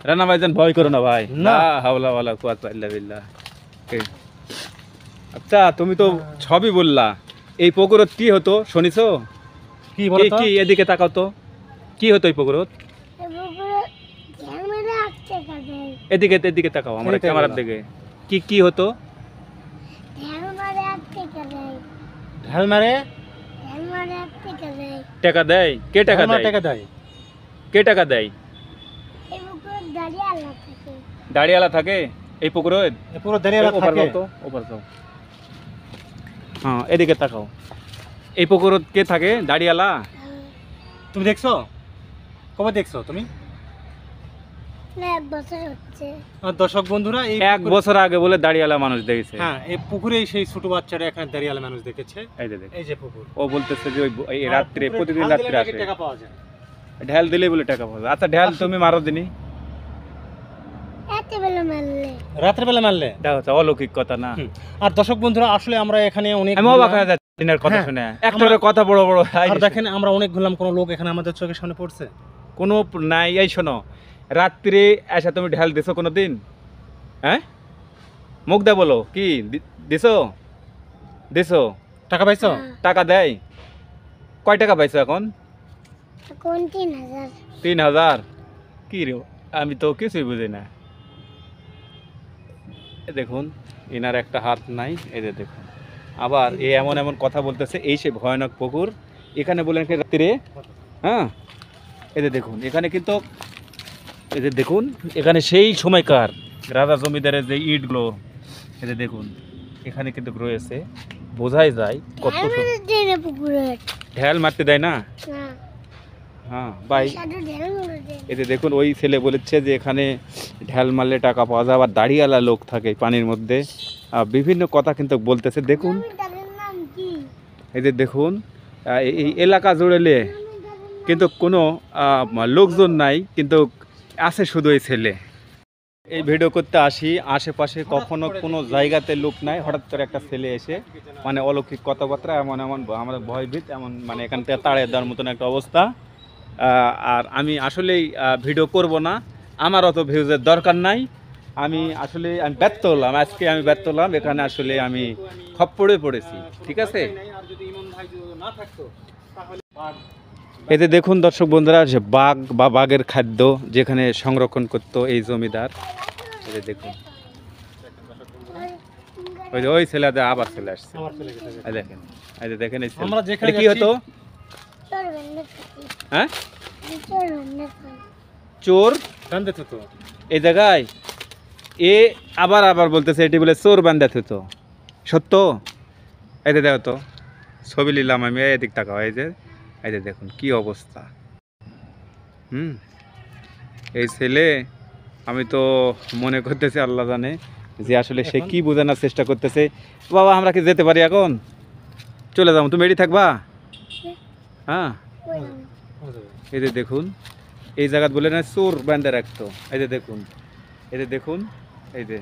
A: রানা ভাই জান, ভয় করো না ভাই, না হাওলা ওয়ালা কুওয়াতা ইল্লা বিল্লাহ। আচ্ছা, তুমি তো সবই বললা, এই পুকুরত কি হতো শুনিছো?
B: কি বলো তো?
A: কি এদিকে তাকাও তো, কি হতো এই পুকুরত? এদিকে তাকাও আমার ক্যামেরার দিকে। কি হতো?
B: ঢাল মারে
A: টাকা দেয়? কে টাকা
B: ঢাল মারে
A: দেয়?
B: টাকা দেয়।
A: কে টাকা দেয়? দাড়িওয়ালা থাকে এই পুকুরে?
B: এ পুরো দাঁড়িয়ে থাকে।
A: হ্যাঁ, এদিকে তাকাও। এই পুকুরে কে থাকে? দাড়িওয়ালা?
B: তুমি দেখছো? কবে দেখছো তুমি? দর্শক বন্ধুরা, এই
A: এক বছর আগে বলে দাড়িওয়ালা মানুষ দেখেছে।
B: হ্যাঁ, এই পুকুরেই সেই ছোট বাচ্চারা এখানে দাঁড়িয়ে মানুষ দেখেছে।
A: এই যে দেখ,
B: এই যে পুকুর।
A: ও বলতেছে যে ওই
B: আর
A: রাত্রে
B: পুকুরে
A: প্রতিদিন
B: ঢাল
A: রাত্রে
B: দিলে নাকি
A: আসে,
B: টাকা পাওয়া যায়।
A: ঢাল দিলে বলে টাকা পাবে। আচ্ছা ঢাল তুমি মারো দিনি?
B: রাতের বেলা মারলে।
A: এটা হচ্ছে অলৌকিক কথা না?
B: হুম। আর দর্শক বন্ধুরা, আসলে আমরা এখানে অনেক
A: আমি অবাক হয়ে যাচ্ছি দিনের কথা
B: হ্যাঁ,
A: শুনে। একটা কথা বড় বড়
B: আর দেখেন আমরা অনেক ঘুরলাম, কোনো লোক এখানে আমাদের চোখের সামনে পড়ছে?
A: কোনো নাই। এই শোনো, রাত্রে এসে তুমি ঢাল দিছো কোনো দিন? হ্যাঁ, মুখ দে বলো, কি দিছো? দিছো?
B: টাকা পাইছো?
A: টাকা দেয়? কয় টাকা পাইছো এখন? 3000। কি রে, আমি তো কিছুই বুঝি না। দেখুন, এনার একটা হাত নাই। এই যে দেখুন, আবার এ এমন এমন কথা বলতেছে। এই সে ভয়ানক পুকুর, এখানে বলেন কি রাত্রে? হ্যাঁ, এই যে দেখুন, এখানে কিন্তু এই যে দেখুন, এখানে সেই সময়কার রাজা জমিদারের যে ইটগুলো, এই যে দেখুন, এখানে কিন্তু রয়েছে। বোঝাই যায় কত ঢেল মারতে দেয় না। হ্যাঁ ভাই, এই যে দেখুন, ওই ছেলে বলেছে যে এখানে ঢেল মারলে টাকা পাওয়া যায়, আবার দাড়িওয়ালা লোক থাকে পানির মধ্যে। বিভিন্ন কথা কিন্তু বলতেছে। দেখুন, এই যে দেখুন, এই এলাকা জুড়েলে কিন্তু কোনো লোকজন নাই, কিন্তু আছে শুধু এই ছেলে। এই ভিডিও করতে আসি, আশেপাশে কখনো কোনো জায়গাতে লোক নাই, হঠাৎ করে একটা ছেলে এসে মানে অলৌকিক কথাবার্তা, এমন এমন আমাদের ভয়ভীত, এমন মানে এখান থেকে তাড়িয়ে দেওয়ার মতন একটা অবস্থা। আর আমি আসলেই ভিডিও করব না, আমার অত ভিউজের দরকার নাই। আমি আসলে আমি ব্যর্থ হলাম, আজকে আমি ব্যর্থ হলাম। এখানে আসলে আমি খপ্পড়ে পড়েছি, ঠিক আছে? এতে দেখুন দর্শক বন্ধুরা, যে বাঘ বা বাঘের খাদ্য যেখানে সংরক্ষণ করত এই জমিদার। এতে দেখুন, ওই যে ওই ছেলেদের আবার চলে আসছে। এই দেখেন, এই যে দেখেন, এই
B: আমরা যেখানে
A: কি হতো? হ্যাঁ, চোর
B: জানতে তো
A: এই জায়গায় এ আবার আবার বলতেছে এটি বলে চোর বান্ধাতে তো সত্য। এই যে দেখো তো, ছবি নিলাম আমি, এদিক টাকা। এই যে দেখুন কি অবস্থা। এই ছেলে, আমি তো মনে করতেছি আল্লাহ জানে যে আসলে সে কি বোঝানোর চেষ্টা করতেছে। বাবা, আমরা কি যেতে পারি এখন? চলে যাবো, তুমি রেডি থাকবা? হ্যাঁ, এই যে দেখুন, এই জায়গা বলে না চোর বান্ধে রাখতো। এই যে দেখুন, এই যে দেখুন, এই যে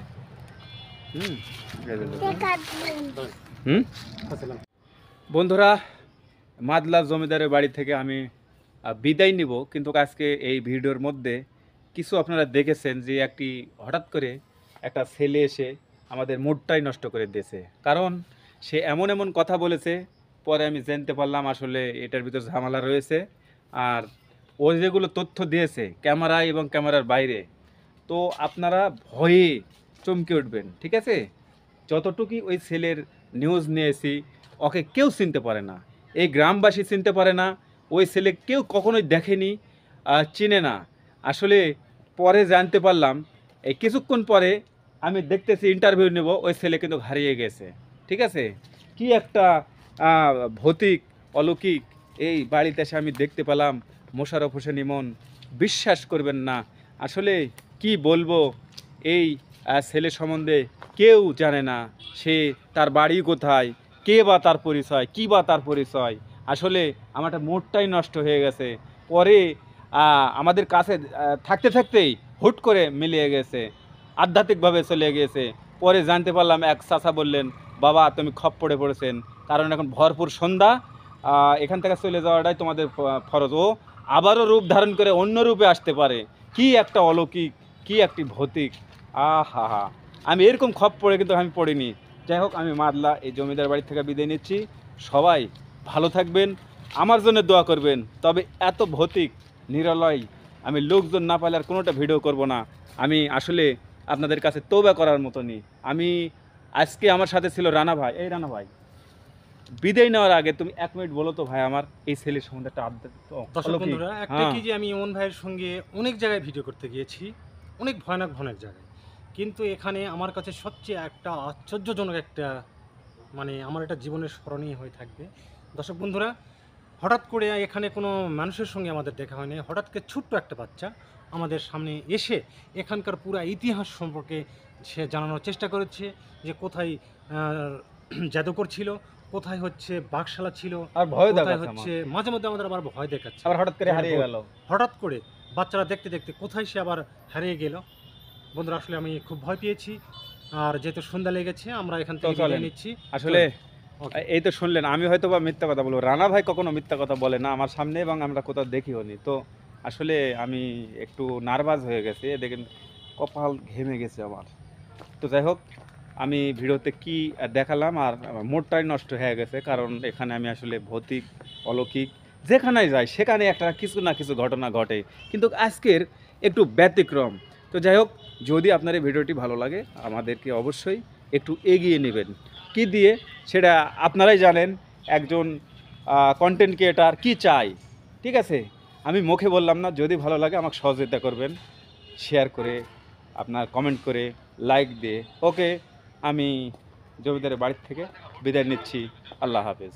A: বন্ধুরা, মাদলা জমিদারের বাড়ি থেকে আমি বিদায় নিব। কিন্তু আজকে এই ভিডিওর মধ্যে কিছু আপনারা দেখেছেন যে একটি হঠাৎ করে একটা ছেলে এসে আমাদের মুডটাই নষ্ট করে দিয়েছে। কারণ সে এমন এমন কথা বলেছে, পরে আমি জানতে পারলাম আসলে এটার ভিতর ঝামেলা রয়েছে। আর ও যেগুলো তথ্য দিয়েছে ক্যামেরায় এবং ক্যামেরার বাইরে, তো আপনারা ভয়ে চমকে উঠবেন, ঠিক আছে? যতটুকুই ওই ছেলের নিউজ নিয়েছি, ওকে কেউ চিনতে পারে না, এই গ্রামবাসী চিনতে পারে না, ওই ছেলে কেউ কখনোই দেখেনি, চিনে না। আসলে পরে জানতে পারলাম, এই কিছুক্ষণ পরে আমি দেখতেছি ইন্টারভিউ নেব, ওই ছেলে কিন্তু হারিয়ে গেছে, ঠিক আছে? কি একটা ভৌতিক অলৌকিক এই বাড়িতে এসে আমি দেখতে পেলাম। মোশাররফ হোসেন ইমন, বিশ্বাস করবেন না, আসলে কি বলবো, এই ছেলে সম্বন্ধে কেউ জানে না। সে তার বাড়ি কোথায়, কে বা তার পরিচয়, কী বা তার পরিচয়। আসলে আমার একটা মুডটাই নষ্ট হয়ে গেছে। পরে আমাদের কাছে থাকতে থাকতেই হুট করে মিলিয়ে গেছে, আধ্যাত্মিকভাবে চলে গিয়েছে। পরে জানতে পারলাম, এক চাচা বললেন, বাবা তুমি খপ্পড়ে পড়েছেন, কারণ এখন ভরপুর সন্ধ্যা, এখান থেকে চলে যাওয়াটাই তোমাদের ফরজ। ও আবারও রূপ ধারণ করে অন্য রূপে আসতে পারে। কি একটা অলৌকিক, কি একটি ভৌতিক, আহা হা, আমি এরকম খপ্পড়ে কিন্তু আমি পড়িনি। যাই হোক, আমি মাদলা এই জমিদার বাড়ি থেকে বিদায় নিচ্ছি। সবাই ভালো থাকবেন, আমার জন্য দোয়া করবেন। তবে এত ভৌতিক নিরালয় আমি লোকজন না পাইলে আর কোনোটা ভিডিও করব না। আমি আসলে আপনাদের কাছে তওবা করার মতনই। আমি আজকে আমার সাথে ছিল রানা ভাই। এই রানা ভাই, বিদায় নেওয়ার আগে তুমি 1 মিনিট বলো তো ভাই আমার এই ছেলের সম্বন্ধে একটা আপডেট তো
B: দর্শক
A: অলৌকিক।
B: বন্ধুরা, একটা
A: হ্যাঁ।
B: কি যে আমি ইমন ভাইয়ের সঙ্গে অনেক জায়গায় ভিডিও করতে গিয়েছি, অনেক ভয়ানক ভয়ানক জায়গায়, কিন্তু এখানে আমার কাছে সবচেয়ে একটা আশ্চর্যজনক একটা মানে আমার একটা জীবনের স্মরণীয় হয়ে থাকবে। দর্শক বন্ধুরা, হঠাৎ করে এখানে কোনো মানুষের সঙ্গে আমাদের দেখা হয়নি, হঠাৎ করে ছোট্ট একটা বাচ্চা আমাদের সামনে এসে এখানকার পুরা ইতিহাস সম্পর্কে সে জানানোর চেষ্টা করেছে, যে কোথায় জাদুকর ছিল, কোথায় হচ্ছে বাঘশালা ছিল,
A: আর ভয়
B: কোথায়
A: দেখাচ্ছে
B: হচ্ছে মাঝে মধ্যে আমাদের আবার ভয় দেখাচ্ছে।
A: আবার হঠাৎ করে হারিয়ে গেল।
B: হঠাৎ করে বাচ্চারা দেখতে দেখতে কোথায় সে আবার হারিয়ে গেল। বন্ধুরা, আসলে আমি খুব ভয় পেয়েছি, আর যেহেতু সন্ধ্যা লেগেছে আমরা এখান থেকে
A: চলেন।
B: বিদায় নিচ্ছি।
A: আসলে
B: ওকে।
A: এই তো শুনলেন, আমি হয়তো বা মিথ্যা কথা বলবো, রানা ভাই কখনো মিথ্যা কথা বলে না আমার সামনে এবং আমরা কোথাও দেখিও নি। তো আসলে আমি একটু নার্ভাস হয়ে গেছি, দেখেন কপাল ঘেমে গেছে আমার। তো যাই হোক, আমি ভিডিওতে কি দেখালাম আর আমার মোডটাই নষ্ট হয়ে গেছে, কারণ এখানে আমি আসলে ভৌতিক অলৌকিক যেখানে যাই সেখানে একটা কিছু না কিছু ঘটনা ঘটে, কিন্তু আজকের একটু ব্যতিক্রম। তো যাই হোক, যদি আপনার এই ভিডিওটি ভালো লাগে আমাদেরকে অবশ্যই একটু এগিয়ে নেবেন। কি দিয়ে সেটা আপনারাই জানেন, একজন কন্টেন্ট ক্রিয়েটার কি চাই। ঠিক আছে, আমি মুখে বললাম না, যদি ভালো লাগে আমাকে সহযোগিতা করবেন, শেয়ার করে, আপনার কমেন্ট করে, লাইক দিয়ে। ওকে, আমি জমিদারের বাড়ির থেকে বিদায় নিচ্ছি। আল্লাহ হাফেজ।